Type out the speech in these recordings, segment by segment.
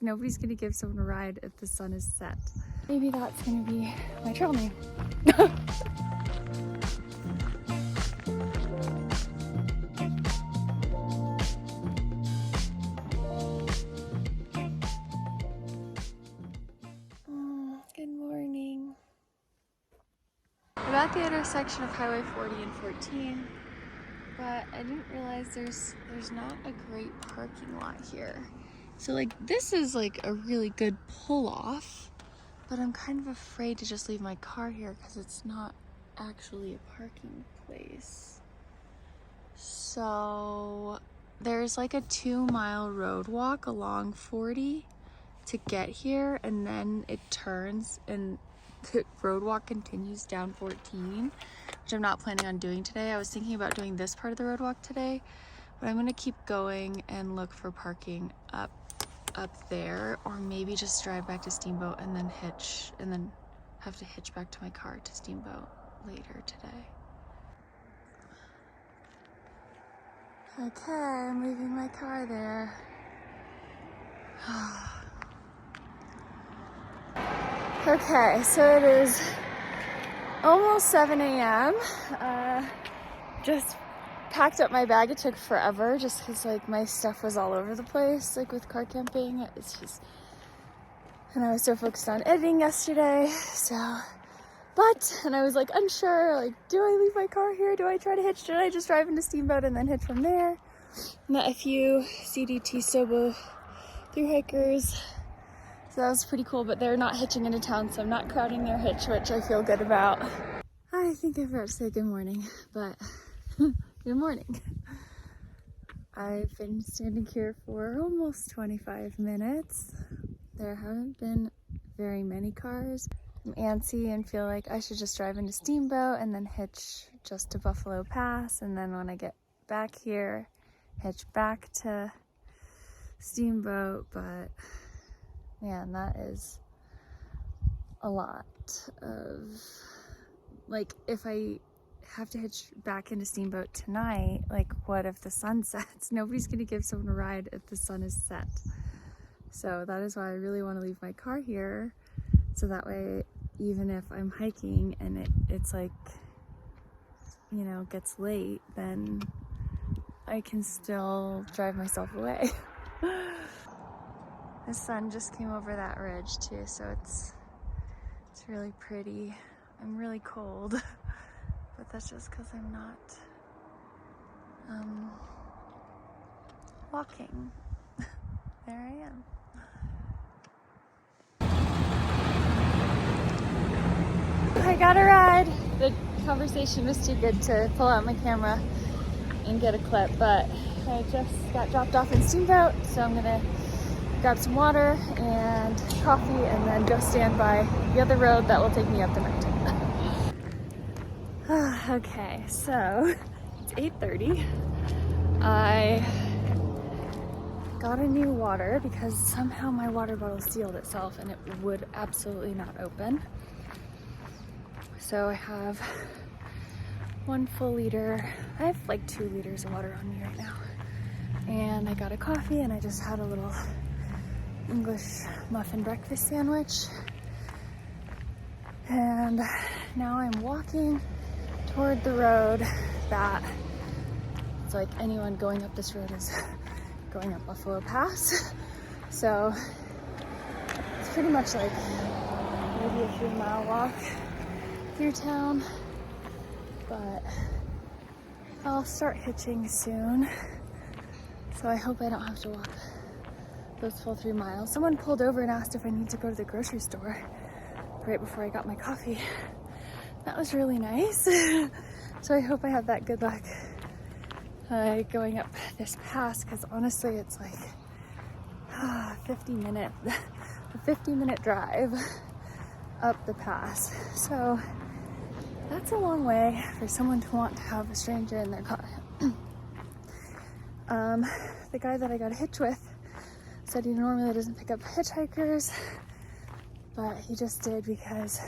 Nobody's gonna give someone a ride if the sun is set. Maybe that's gonna be my trail name. Good morning. I'm at the intersection of Highway 40 and 14, but I didn't realize there's not a great parking lot here. So like this is like a really good pull off, but I'm kind of afraid to just leave my car here because it's not actually a parking place. So there's like a 2-mile road walk along 40 to get here, and then it turns and the road walk continues down 14, which I'm not planning on doing today. I was thinking about doing this part of the road walk today, but I'm gonna keep going and look for parking up there, or maybe just drive back to Steamboat and then hitch, and then have to hitch back to my car to Steamboat later today. Okay, I'm leaving my car there. Okay, so it is almost 7 a.m. Just packed up my bag. It took forever just because like my stuff was all over the place, like with car camping. It's just, and I was so focused on editing yesterday, and I was like unsure, like, do I leave my car here? Do I try to hitch? Should I just drive into Steamboat and then hitch from there? Met a few CDT CO through hikers. So that was pretty cool, but they're not hitching into town, so I'm not crowding their hitch, which I feel good about. I think I forgot to say good morning, but good morning. I've been standing here for almost 25 minutes. There haven't been very many cars. I'm antsy and feel like I should just drive into Steamboat and then hitch just to Buffalo Pass, and then when I get back here, hitch back to Steamboat, but man, that is a lot of, like, if I have to hitch back into Steamboat tonight, like, what if the sun sets? Nobody's gonna give someone a ride if the sun is set. So that is why I really want to leave my car here, so that way, even if I'm hiking and it's like, you know, gets late, then I can still drive myself away. The sun just came over that ridge too, so it's really pretty. I'm really cold, but that's just because I'm not walking. There I am. I got a ride. The conversation was too good to pull out my camera and get a clip, but I just got dropped off in Steamboat, so I'm gonna grab some water and coffee and then go stand by the other road that will take me up the mountain. Okay, so it's 8:30. I got a new water because somehow my water bottle sealed itself and it would absolutely not open. So I have 1 full liter. I have like 2 liters of water on me right now. And I got a coffee and I just had a little English muffin breakfast sandwich. And now I'm walking toward the road that it's like anyone going up this road is going up Buffalo Pass. So it's pretty much like maybe a 3-mile walk through town, but I'll start hitching soon. So I hope I don't have to walk those full 3 miles. Someone pulled over and asked if I need to go to the grocery store right before I got my coffee. That was really nice. So I hope I have that good luck going up this pass, because honestly it's like a 50-minute drive up the pass. So that's a long way for someone to want to have a stranger in their car. The guy that I got a hitch with said he normally doesn't pick up hitchhikers, but he just did because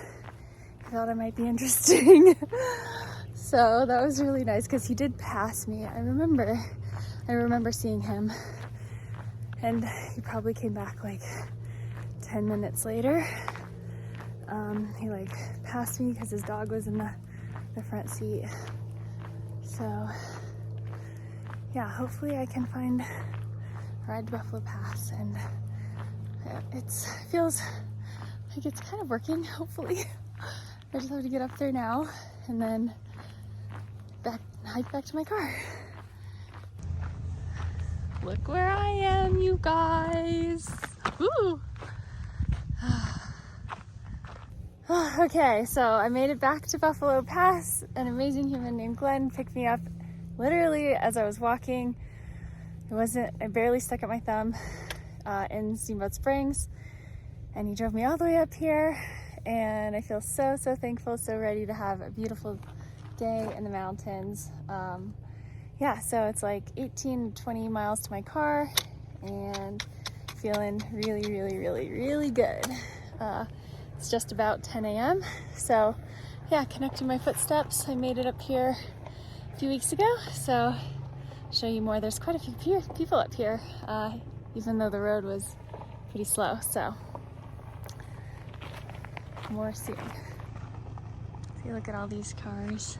he thought I might be interesting. So that was really nice because he did pass me. I remember seeing him And he probably came back like 10 minutes later. He like passed me because his dog was in the front seat. So yeah, hopefully I can find a ride to Buffalo Pass, and it feels like it's kind of working, hopefully. I just have to get up there now and then hike back to my car. Look where I am, you guys. Woo! Okay, so I made it back to Buffalo Pass. An amazing human named Glenn picked me up literally as I was walking. I barely stuck at my thumb in Steamboat Springs, and he drove me all the way up here, and I feel so thankful, so ready to have a beautiful day in the mountains. Yeah, so it's like 18 to 20 miles to my car, and feeling really good. It's just about 10 a.m. So yeah, connecting my footsteps. I made it up here a few weeks ago, so show you more. There's quite a few people up here, even though the road was pretty slow. So more soon. See, look at all these cars.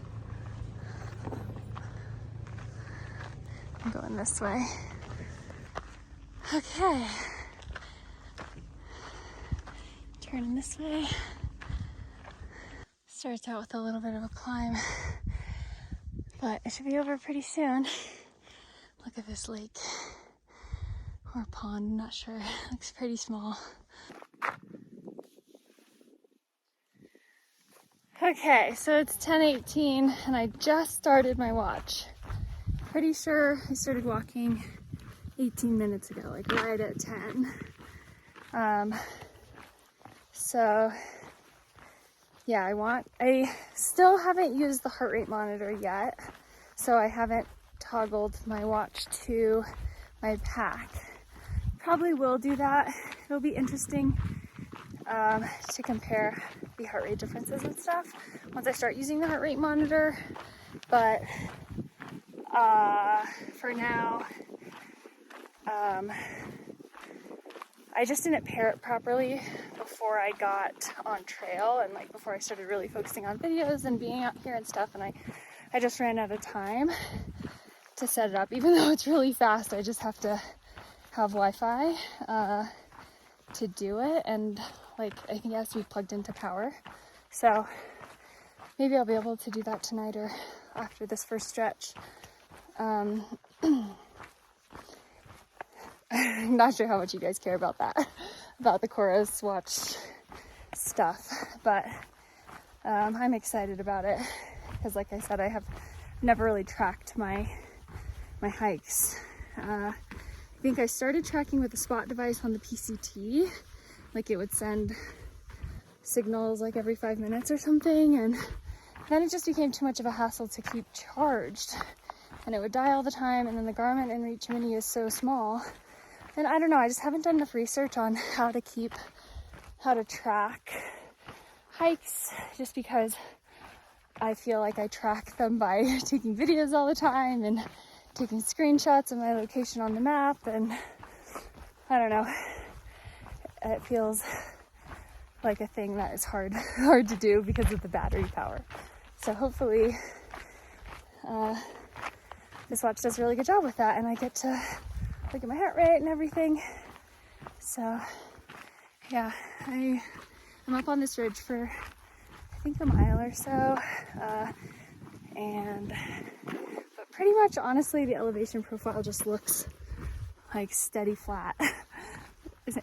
I'm going this way. Okay. Turning this way. Starts out with a little bit of a climb, but it should be over pretty soon. Look at this lake, or pond, I'm not sure. It looks pretty small. Okay, so it's 10:18 and I just started my watch. Pretty sure I started walking 18 minutes ago, like right at 10. So yeah, I still haven't used the heart rate monitor yet, so I haven't toggled my watch to my pack. Probably will do that. It'll be interesting to compare the heart rate differences and stuff once I start using the heart rate monitor, but for now, I just didn't pair it properly before I got on trail, and like before I started really focusing on videos and being out here and stuff, and I just ran out of time to set it up. Even though it's really fast, I just have to have Wi-Fi to do it, and like I think it has to be plugged into power. So maybe I'll be able to do that tonight or after this first stretch. I'm not sure how much you guys care about that, about the Coros watch stuff, but I'm excited about it because, like I said, I have never really tracked my hikes. I think I started tracking with a spot device on the PCT, like it would send signals like every 5 minutes or something, and then it just became too much of a hassle to keep charged, and it would die all the time, and then the Garmin InReach Mini is so small. And I don't know, I just haven't done enough research on how to track hikes, just because I feel like I track them by taking videos all the time and taking screenshots of my location on the map, and I don't know, it feels like a thing that is hard to do because of the battery power. So hopefully this watch does a really good job with that, and I get to look at my heart rate and everything. So yeah, I'm up on this ridge for I think a mile or so, but pretty much honestly the elevation profile just looks like steady flat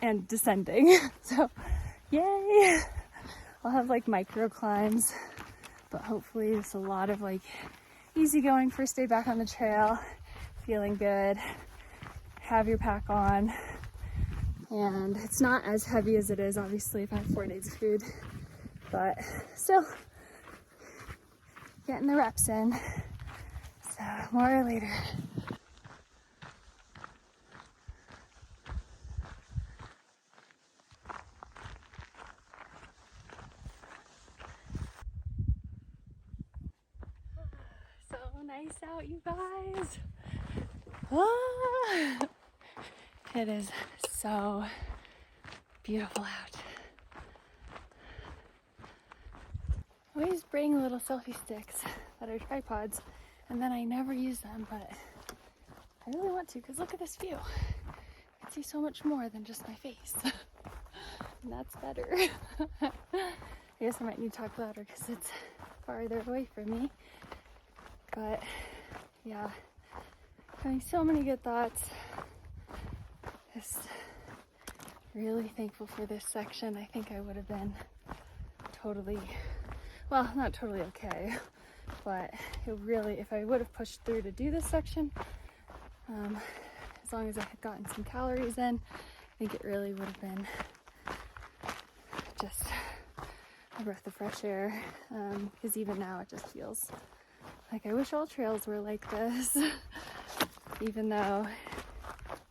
and descending. So yay, I'll have like micro climbs, but hopefully it's a lot of like easy going first day back on the trail, feeling good. Have your pack on, and it's not as heavy as it is obviously if I have 4 days of food, but still getting the reps in. So more later. So nice out, you guys. It is so beautiful out. I always bring little selfie sticks that are tripods, and then I never use them, but I really want to, because look at this view. I can see so much more than just my face. And that's better. I guess I might need to talk louder because it's farther away from me. But yeah, having so many good thoughts. Just really thankful for this section. I think I would have been totally, well, not totally okay, but it really, if I would have pushed through to do this section, as long as I had gotten some calories in, I think it really would have been just a breath of fresh air, because even now it just feels like I wish all trails were like this. Even though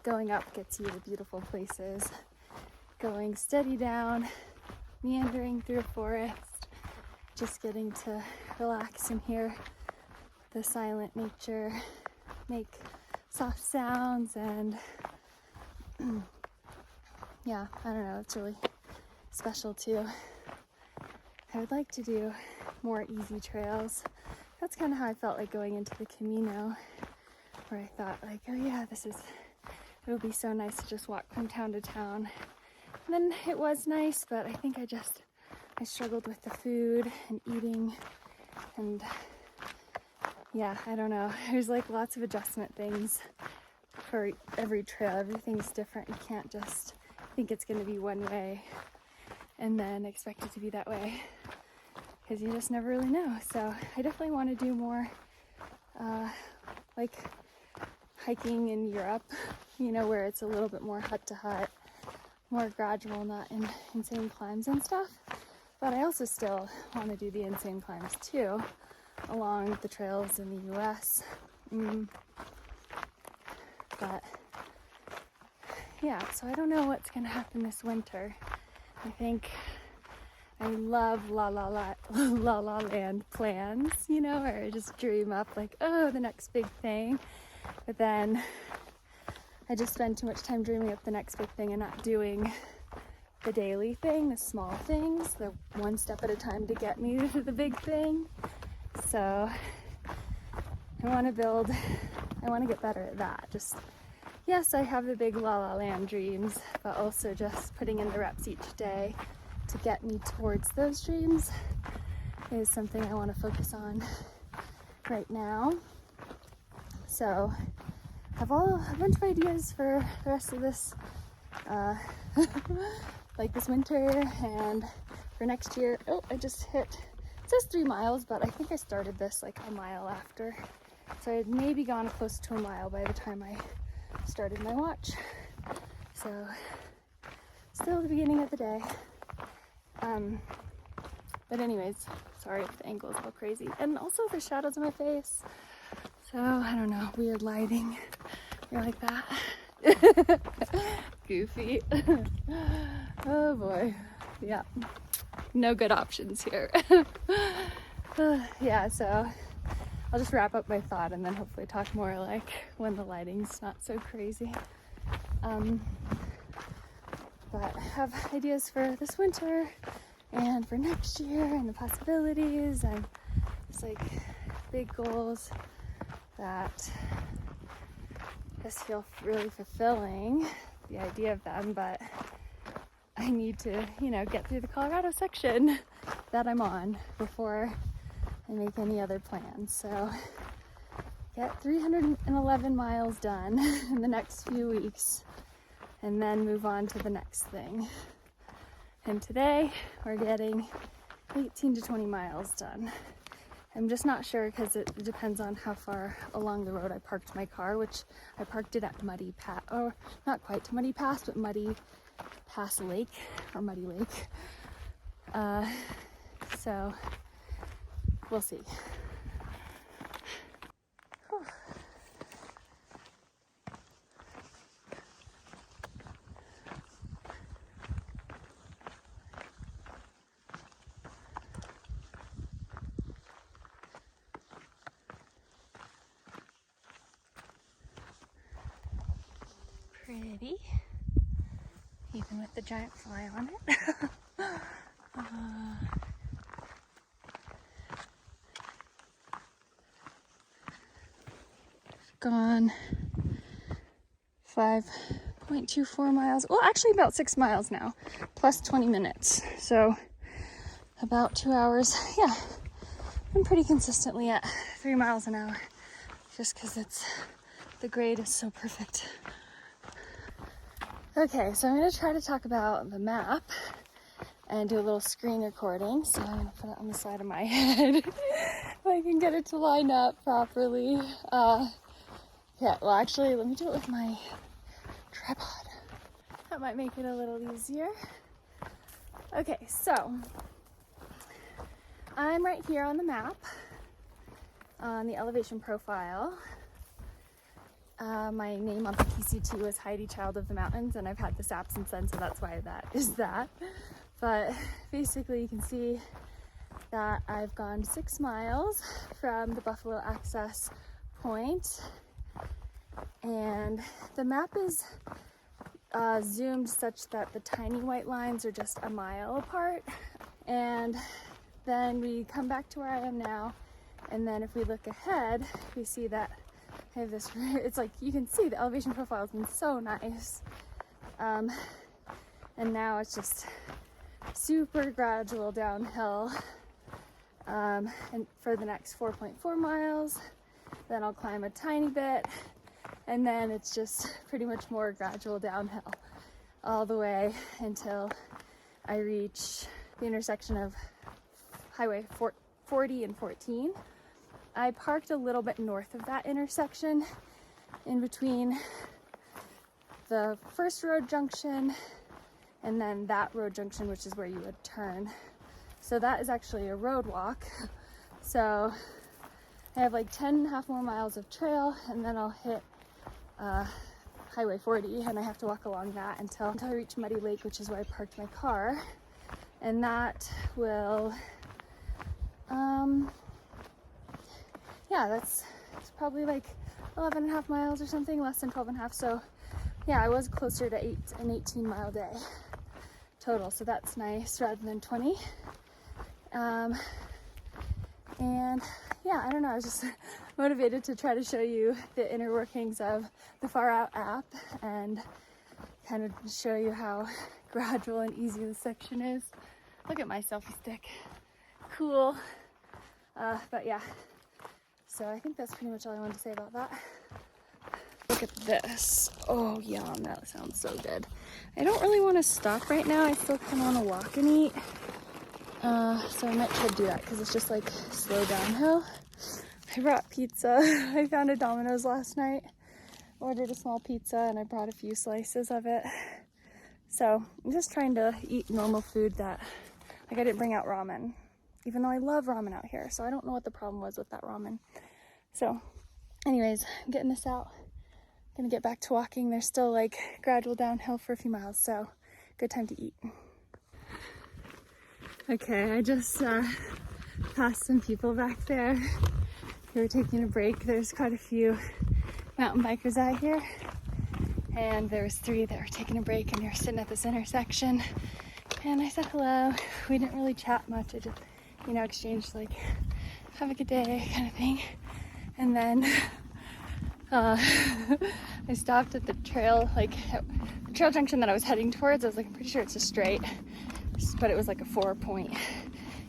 going up gets you to beautiful places, going steady down, meandering through a forest, just getting to relax and hear the silent nature make soft sounds, and yeah, I don't know, it's really special too. I would like to do more easy trails. That's kind of how I felt like going into the Camino, where I thought like, oh yeah, it would be so nice to just walk from town to town. And then it was nice, but I think I struggled with the food and eating, and yeah, I don't know. There's like lots of adjustment things for every trail. Everything's different. You can't just think it's going to be one way and then expect it to be that way, because you just never really know. So I definitely want to do more like hiking in Europe, you know, where it's a little bit more hut to hut, more gradual, not in insane climbs and stuff. But I also still want to do the insane climbs too, along the trails in the US. But yeah, so I don't know what's going to happen this winter. I think I love La La Land plans, you know, where I just dream up like, oh, the next big thing. But then I just spend too much time dreaming up the next big thing and not doing the daily thing, the small things, the one step at a time to get me to the big thing. So I want to get better at that. Just, yes, I have the big La La Land dreams, but also just putting in the reps each day to get me towards those dreams is something I want to focus on right now. So I have a bunch of ideas for the rest of this, like this winter and for next year. Oh, I just hit, it says 3 miles, but I think I started this like a mile after. So I had maybe gone close to a mile by the time I started my watch. So still the beginning of the day. But anyways, sorry if the angle is a little crazy. And also the shadows in my face. So I don't know, weird lighting. You're like that. Goofy. Oh boy. Yeah. No good options here. Yeah, so I'll just wrap up my thought and then hopefully talk more like when the lighting's not so crazy. But I have ideas for this winter and for next year and the possibilities, and it's like big goals that just feel really fulfilling, the idea of them, but I need to, you know, get through the Colorado section that I'm on before I make any other plans. So get 311 miles done in the next few weeks and then move on to the next thing. And today we're getting 18 to 20 miles done. I'm just not sure because it depends on how far along the road I parked my car, which I parked it at Muddy Pass, or not quite to Muddy Pass, but Muddy Pass Lake, or Muddy Lake. So we'll see. Whew. pretty, even with the giant fly on it. Gone 5.24 miles. Well, actually about 6 miles now, plus 20 minutes. So about 2 hours. Yeah, I'm pretty consistently at 3 miles an hour just because the grade is so perfect. Okay, so I'm going to try to talk about the map and do a little screen recording. So I'm going to put it on the side of my head if I can get it to line up properly. Yeah, well, actually, let me do it with my tripod. That might make it a little easier. Okay, so I'm right here on the map, on the elevation profile. My name on the PCT was Heidi, Child of the Mountains, and I've had this app since then, so that's why that is that. But basically, you can see that I've gone 6 miles from the Buffalo access point. And the map is zoomed such that the tiny white lines are just a mile apart. And then we come back to where I am now. And then if we look ahead, we see that I have this, it's like you can see the elevation profile has been so nice. And now it's just super gradual downhill. And for the next 4.4 miles, then I'll climb a tiny bit. And then it's just pretty much more gradual downhill all the way until I reach the intersection of Highway 40 and 14. I parked a little bit north of that intersection in between the first road junction and then that road junction, which is where you would turn. So that is actually a road walk. So I have like 10.5 more miles of trail, and then I'll hit Highway 40, and I have to walk along that until I reach Muddy Lake, which is where I parked my car. And that will, yeah, it's probably like 11.5 miles or something, less than 12.5. So yeah, I was closer to an 18-mile day total, so that's nice rather than 20. And yeah, I don't know, I was just motivated to try to show you the inner workings of the Far Out app and kind of show you how gradual and easy this section is. Look at my selfie stick. Cool. But yeah, so I think that's pretty much all I wanted to say about that. Look at this. Oh, yum, that sounds so good. I don't really want to stop right now. I still kind of want to walk and eat. So I might try to do that because it's just like slow downhill. I brought pizza. I found a Domino's last night. Ordered a small pizza and I brought a few slices of it. So I'm just trying to eat normal food that, like I didn't bring out ramen, even though I love ramen out here. So I don't know what the problem was with that ramen. So anyways, I'm getting this out. Gonna get back to walking. There's still like gradual downhill for a few miles, so good time to eat. Okay, I just passed some people back there who were taking a break. There's quite a few mountain bikers out here, and there was 3 that were taking a break and they were sitting at this intersection, and I said hello. We didn't really chat much. I just, exchanged like have a good day kind of thing. And then I stopped at the trail, like the trail junction that I was heading towards. I was like, I'm pretty sure it's a straight, but it was like a 4-point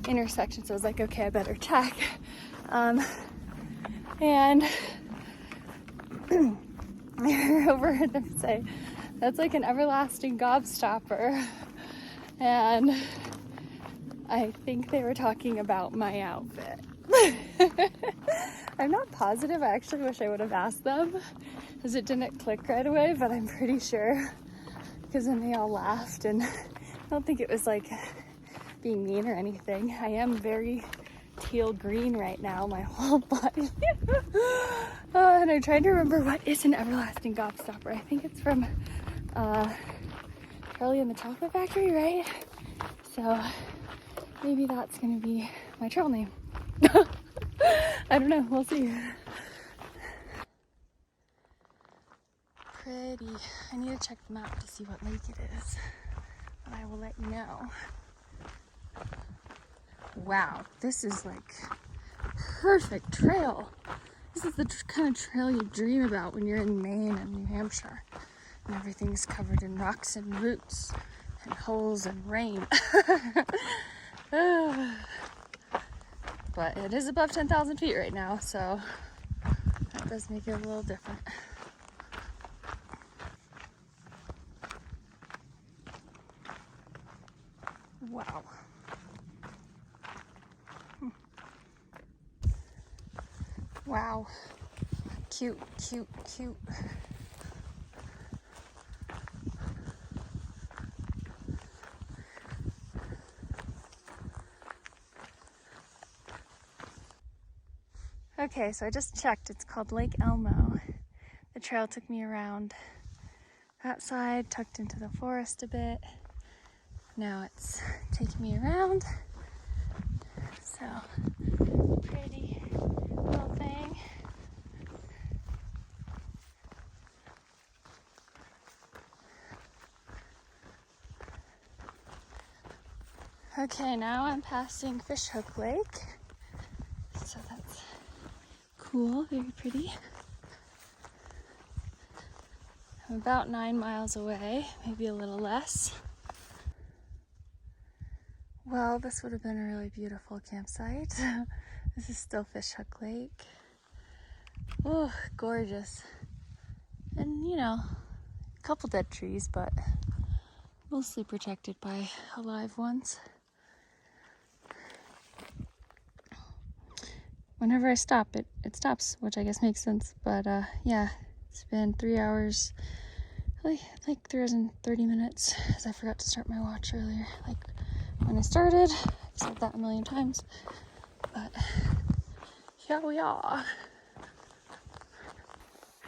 intersection. So I was like, okay, I better check. And I overheard them say, that's like an everlasting gobstopper. And I think they were talking about my outfit. I'm not positive. I actually wish I would have asked them because it didn't click right away, but I'm pretty sure because then they all laughed, and I don't think it was like being mean or anything. I am very teal green right now, my whole body. And I'm trying to remember what is an everlasting gobstopper. I think it's from Charlie and the Chocolate Factory, right? So maybe that's gonna be my trail name. I don't know, we'll see. pretty. I need to check the map to see what lake it is, but I will let you know. Wow, this is like perfect trail. This is the kind of trail you dream about when you're in Maine and New Hampshire, and everything's covered in rocks and roots and holes and rain. But it is above 10,000 feet right now, so that does make it a little different. Wow. Wow. Cute, cute, cute. Okay, so I just checked. It's called Lake Elmo. The trail took me around that side, tucked into the forest a bit. Now it's taking me around. So, pretty little thing. Okay, now I'm passing Fishhook Lake. So that's cool, very pretty. I'm about 9 miles away, maybe a little less. Well, this would have been a really beautiful campsite. This is still Fishhook Lake. Oh, gorgeous. And you know, a couple dead trees, but mostly protected by alive ones. Whenever I stop, it stops, which I guess makes sense. But yeah, it's been 3 hours, like 3 hours and 30 minutes, as I forgot to start my watch earlier. Like when I started, I've said that a million times, but here we are.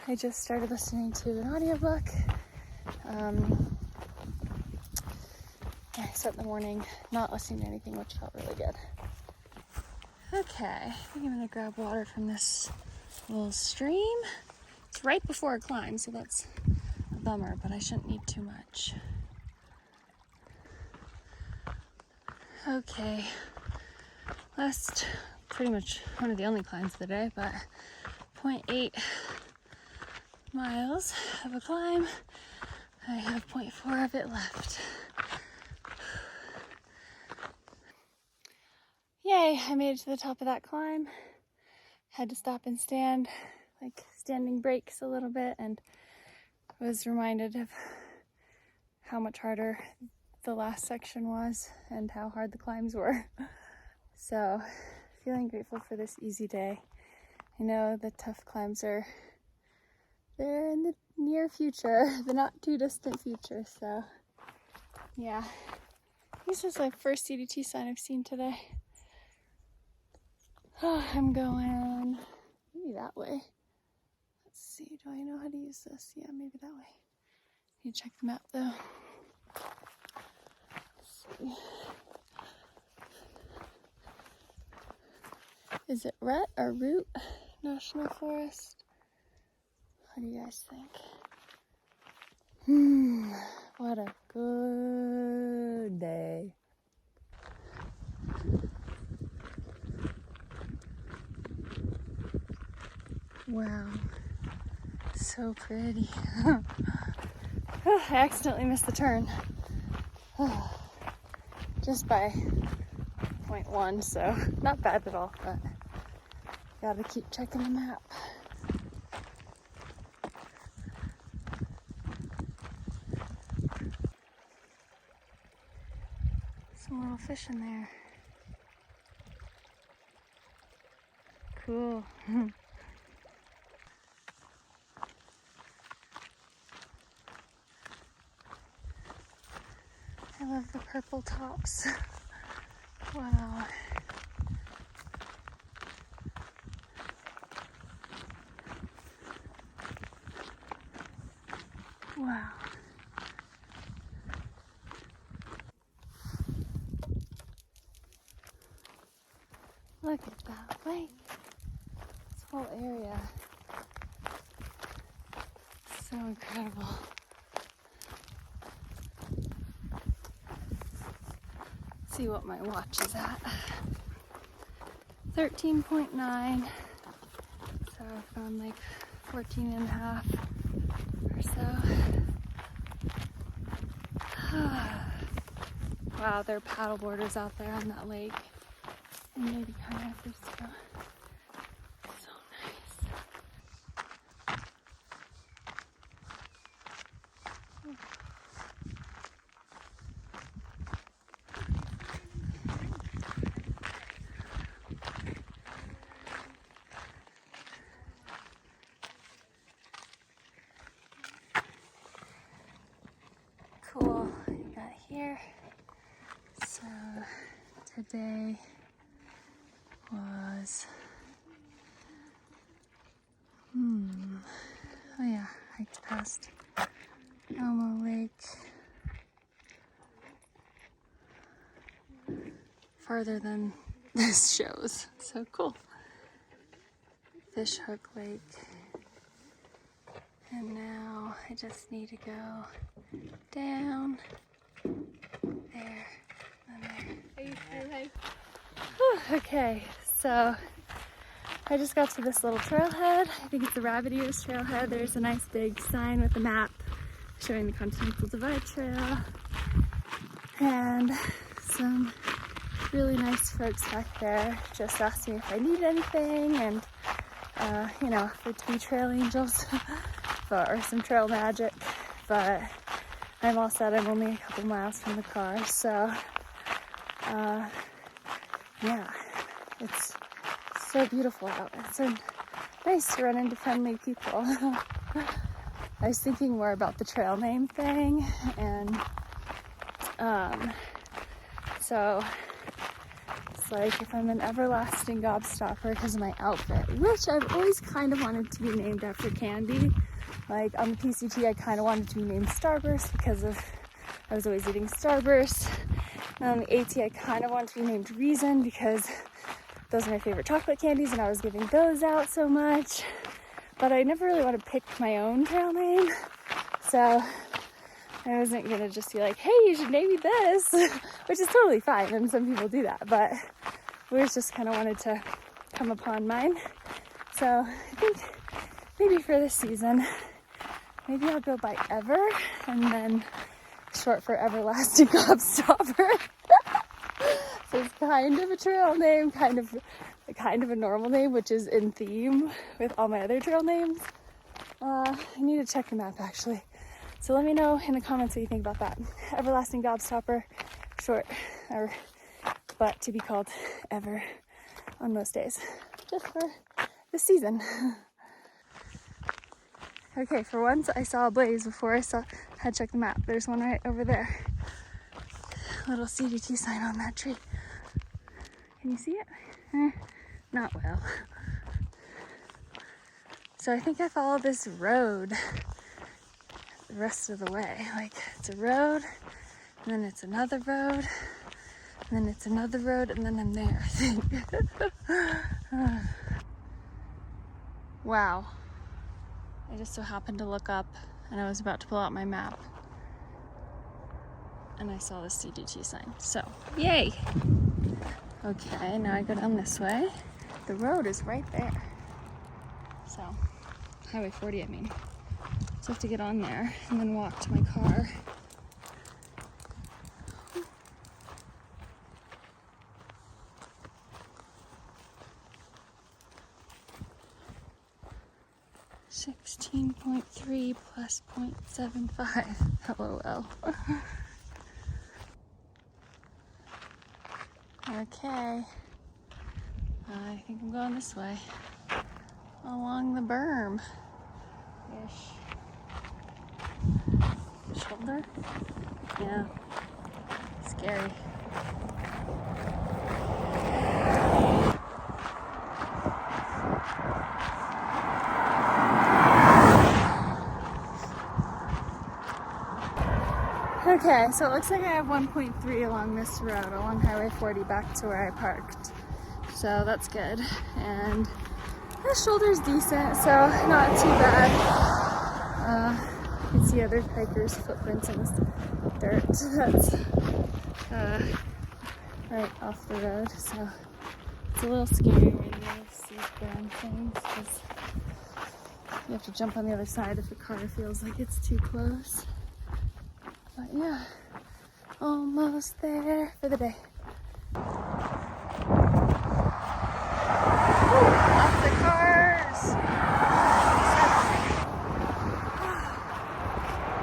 I just started listening to an audiobook. I spent the morning not listening to anything, which felt really good. Okay, I think I'm gonna grab water from this little stream. It's right before a climb, so that's a bummer, but I shouldn't need too much. Okay, last, pretty much one of the only climbs of the day, but 0.8 miles of a climb. I have 0.4 of it left. Yay, I made it to the top of that climb. Had to stop and stand, like standing breaks a little bit, and was reminded of how much harder the last section was and how hard the climbs were. So, feeling grateful for this easy day. I know the tough climbs they're in the near future, the not too distant future, so yeah. This is the first CDT sign I've seen today. Oh, I'm going maybe that way. Let's see, do I know how to use this? Yeah, maybe that way. Need to check the map though. Let's see. Is it Rhett or Root National Forest? What do you guys think? What a good day. Wow, so pretty. I accidentally missed the turn. Just by 0.1, so not bad at all, but gotta keep checking the map. Some little fish in there. Cool. I love the purple tops. Wow. Wow. Look at that lake. This whole area. So incredible. Let's see what my watch is at. 13.9. So I've gone like 14 and a half or so. Wow, there are paddleboarders out there on that lake. And maybe kayakers too. So nice. Cool, I got here. So today was, oh yeah, hiked past Elmo Lake. Farther than this shows, so cool. Fish Hook Lake. And now I just need to go down there and there. Okay, so I just got to this little trailhead. I think it's the Rabbit Ears Trailhead. There's a nice big sign with a map showing the Continental Divide Trail. And some really nice folks back there just asked me if I need anything and, you know, for it to be trail angels or some trail magic. But I'm all set. I'm only a couple miles from the car, so yeah, it's so beautiful out. It's so nice to run into friendly people. I was thinking more about the trail name thing, and so it's like if I'm an everlasting gobstopper because of my outfit, which I've always kind of wanted to be named after candy. Like on the PCT, I kind of wanted to be named Starburst because I was always eating Starburst. And on the AT, I kind of wanted to be named Reason because those are my favorite chocolate candies and I was giving those out so much. But I never really want to pick my own trail name. So I wasn't going to just be like, hey, you should name me this, which is totally fine. And some people do that. But we just kind of wanted to come upon mine. So I think maybe for this season, maybe I'll go by Ever and then short for Everlasting Gobstopper. So it's kind of a trail name, kind of a normal name, which is in theme with all my other trail names. I need to check the map actually. So let me know in the comments what you think about that. Everlasting Gobstopper, short, but to be called Ever on most days, just for the season. Okay, for once I saw a blaze before I had checked the map. There's one right over there. Little CDT sign on that tree. Can you see it? Not well. So I think I follow this road the rest of the way. Like it's a road, and then it's another road, and then it's another road, and then I'm there, I think. Wow. I just so happened to look up and I was about to pull out my map and I saw the CDT sign. So, yay! Okay, now I go down this way. The road is right there. So, Highway 40, I mean. So I have to get on there and then walk to my car. $16.3 plus 0.75. LOL. Okay. I think I'm going this way. Along the berm. Ish. Shoulder? Yeah. Scary. Okay, so it looks like I have 1.3 along this road, along Highway 40 back to where I parked. So that's good. And the shoulder's decent, so not too bad. You can see other hikers' footprints in this dirt. That's right off the road, so it's a little scary when you see ground things because you have to jump on the other side if the car feels like it's too close. But yeah, almost there for the day. Lots of cars.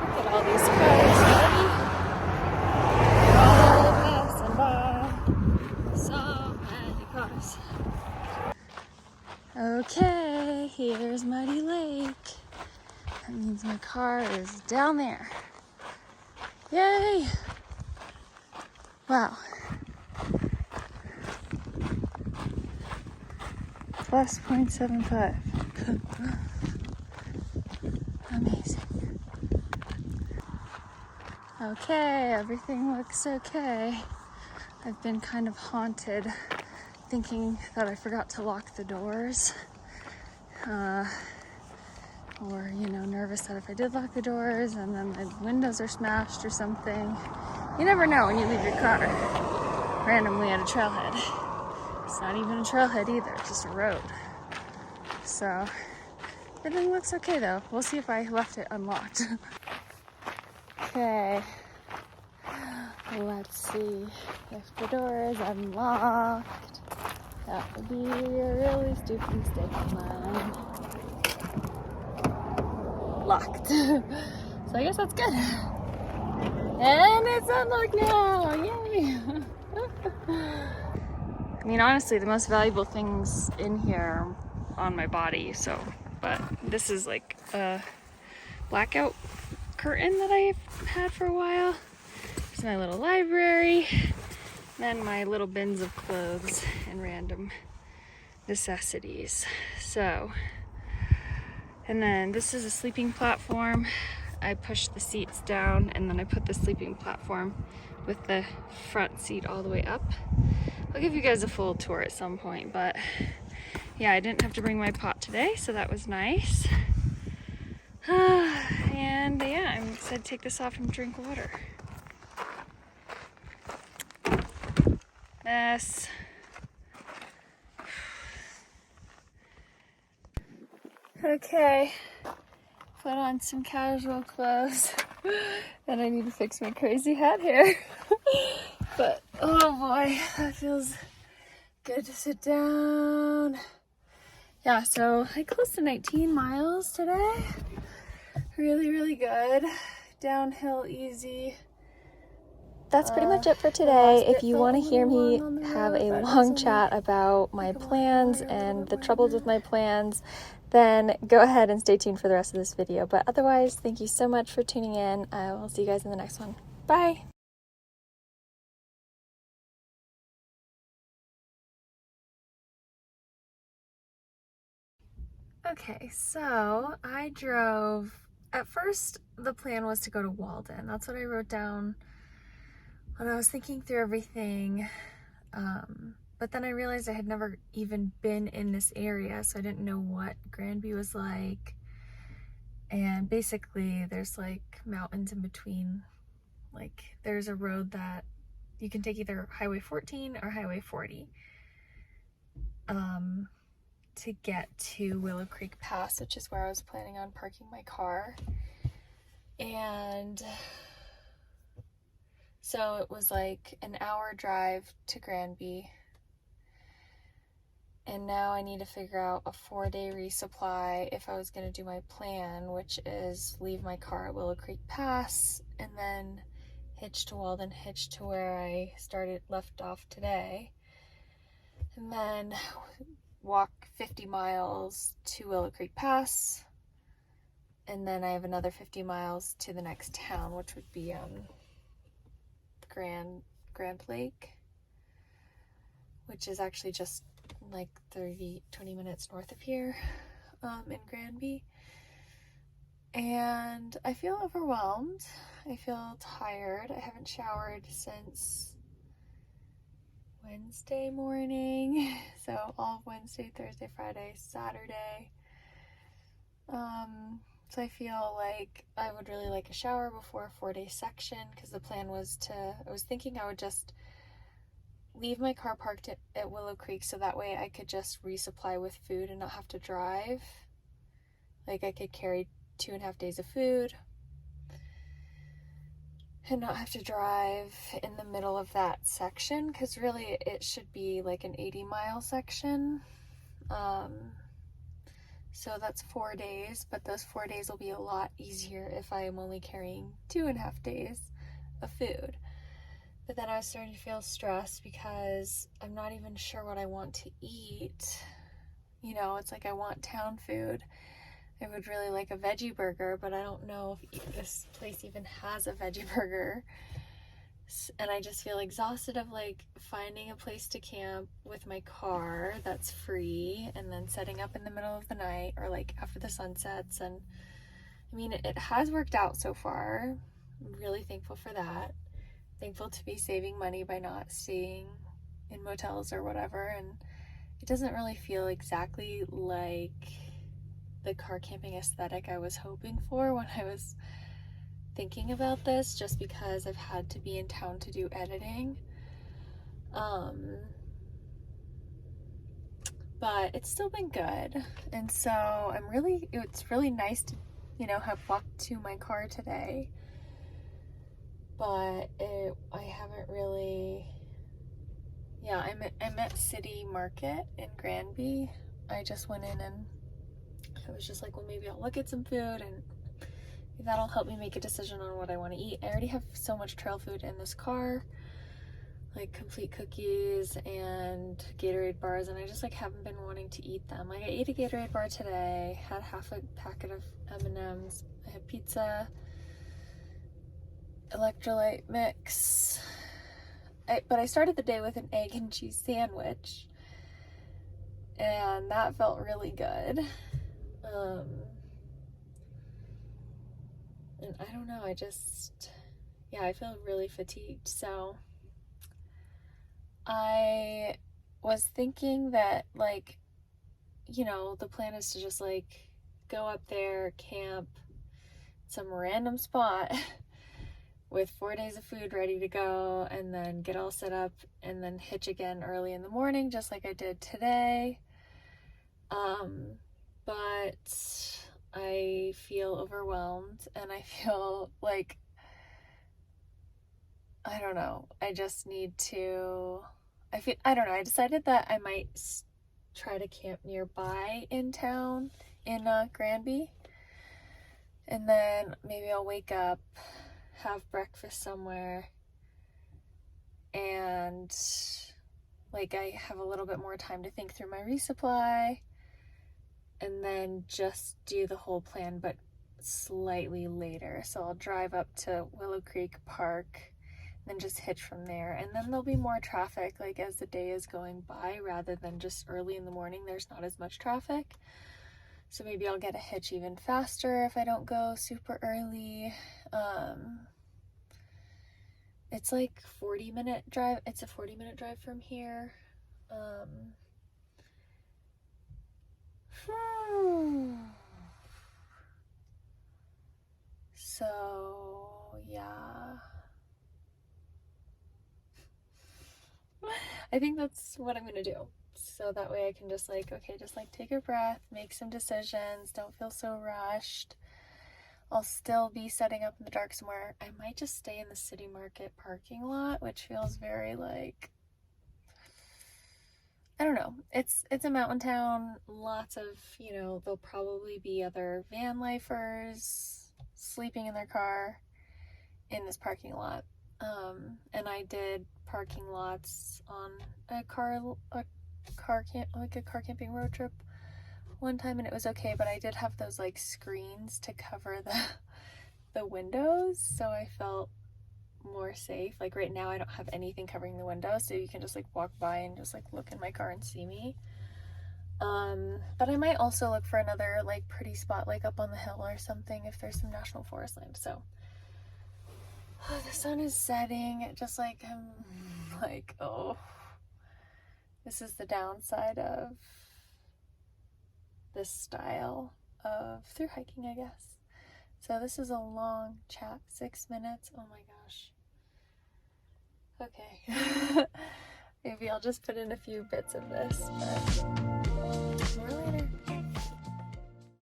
Look at all these cars already. All passing by. So many cars. Okay, here's Muddy Lake. That means my car is down there. Yay! Wow. Plus 0.75. Amazing. Okay, everything looks okay. I've been kind of haunted thinking that I forgot to lock the doors. Or, you know, nervous that if I did lock the doors and then the windows are smashed or something. You never know when you leave your car randomly at a trailhead. It's not even a trailhead either, it's just a road. So, everything looks okay though. We'll see if I left it unlocked. Okay, let's see if the door is unlocked. That would be a really stupid mistake of mine. Locked. So I guess that's good. And it's unlocked now! Yay! I mean, honestly, the most valuable things in here are on my body, so, but this is like a blackout curtain that I've had for a while. There's my little library, then my little bins of clothes and random necessities. So, and then this is a sleeping platform. I pushed the seats down and then I put the sleeping platform with the front seat all the way up. I'll give you guys a full tour at some point, but yeah, I didn't have to bring my pot today, so that was nice. And yeah, I'm excited to take this off and drink water. Mess. Okay, put on some casual clothes. And I need to fix my crazy hat here. But oh boy, that feels good to sit down. Yeah, so I close to 19 miles today. Really, really good. Downhill easy. That's pretty much it for today. If you want to hear me have a long chat about my plans and the troubles with my plans, then go ahead and stay tuned for the rest of this video. But otherwise, thank you so much for tuning in. I will see you guys in the next one. Bye! Okay, so I drove, at first the plan was to go to Walden. That's what I wrote down when I was thinking through everything. But then I realized I had never even been in this area, so I didn't know what Granby was like. And basically there's like mountains in between. Like there's a road that you can take either Highway 14 or Highway 40 to get to Willow Creek Pass, which is where I was planning on parking my car. And so it was like an hour drive to Granby. And now I need to figure out a 4-day resupply if I was going to do my plan, which is leave my car at Willow Creek Pass and then hitch to Walden, hitch to where I left off today, and then walk 50 miles to Willow Creek Pass, and then I have another 50 miles to the next town, which would be Grand Lake, which is actually just like 20 minutes north of here, in Granby. And I feel overwhelmed. I feel tired. I haven't showered since Wednesday morning. So all of Wednesday, Thursday, Friday, Saturday. So I feel like I would really like a shower before a 4-day section, because the plan was I was thinking I would just leave my car parked at Willow Creek so that way I could just resupply with food and not have to drive. Like I could carry 2.5 days of food and not have to drive in the middle of that section, because really it should be like an 80-mile section. So that's 4 days, but those 4 days will be a lot easier if I am only carrying 2.5 days of food. But then I was starting to feel stressed because I'm not even sure what I want to eat. You know, it's like I want town food. I would really like a veggie burger, but I don't know if this place even has a veggie burger. And I just feel exhausted of like finding a place to camp with my car that's free and then setting up in the middle of the night or like after the sun sets. And I mean, it has worked out so far. I'm really thankful for that. Thankful to be saving money by not staying in motels or whatever. And it doesn't really feel exactly like the car camping aesthetic I was hoping for when I was thinking about this, just because I've had to be in town to do editing. But it's still been good. And so it's really nice to, you know, have walked to my car today. But I haven't really, yeah, I'm at City Market in Granby. I just went in and I was just like, well, maybe I'll look at some food and that'll help me make a decision on what I want to eat. I already have so much trail food in this car, like complete cookies and Gatorade bars, and I just like haven't been wanting to eat them. Like I ate a Gatorade bar today, had half a packet of M&Ms, I had pizza, electrolyte mix, but I started the day with an egg and cheese sandwich, and that felt really good. And I don't know, I feel really fatigued. So I was thinking that, like, you know, the plan is to just like go up there, camp some random spot with 4 days of food ready to go, and then get all set up and then hitch again early in the morning, just like I did today. But I feel overwhelmed and I feel like, I don't know, I don't know, I decided that I might try to camp nearby in town in Granby, and then maybe I'll wake up, have breakfast somewhere, and like I have a little bit more time to think through my resupply, and then just do the whole plan but slightly later. So I'll drive up to Willow Creek Park, then just hitch from there, and then there'll be more traffic like as the day is going by, rather than just early in the morning there's not as much traffic. So maybe I'll get a hitch even faster if I don't go super early. It's like 40-minute drive. It's a 40-minute drive from here. So yeah, I think that's what I'm gonna do. So that way I can just like, okay, just like take a breath, make some decisions, don't feel so rushed. I'll still be setting up in the dark somewhere. I might just stay in the City Market parking lot, which feels very like, I don't know. It's a mountain town. Lots of, you know, there'll probably be other van lifers sleeping in their car in this parking lot. And I did parking lots on a car camping road trip one time, and it was okay, but I did have those like screens to cover the windows, so I felt more safe. Like right now I don't have anything covering the window, so you can just like walk by and just like look in my car and see me. But I might also look for another like pretty spot like up on the hill or something if there's some national forest land. So the sun is setting. It just like, I'm like, oh, this is the downside of this style of through hiking, I guess. So this is a long chat, 6 minutes. Oh my gosh. Okay. Maybe I'll just put in a few bits of this, but I'm really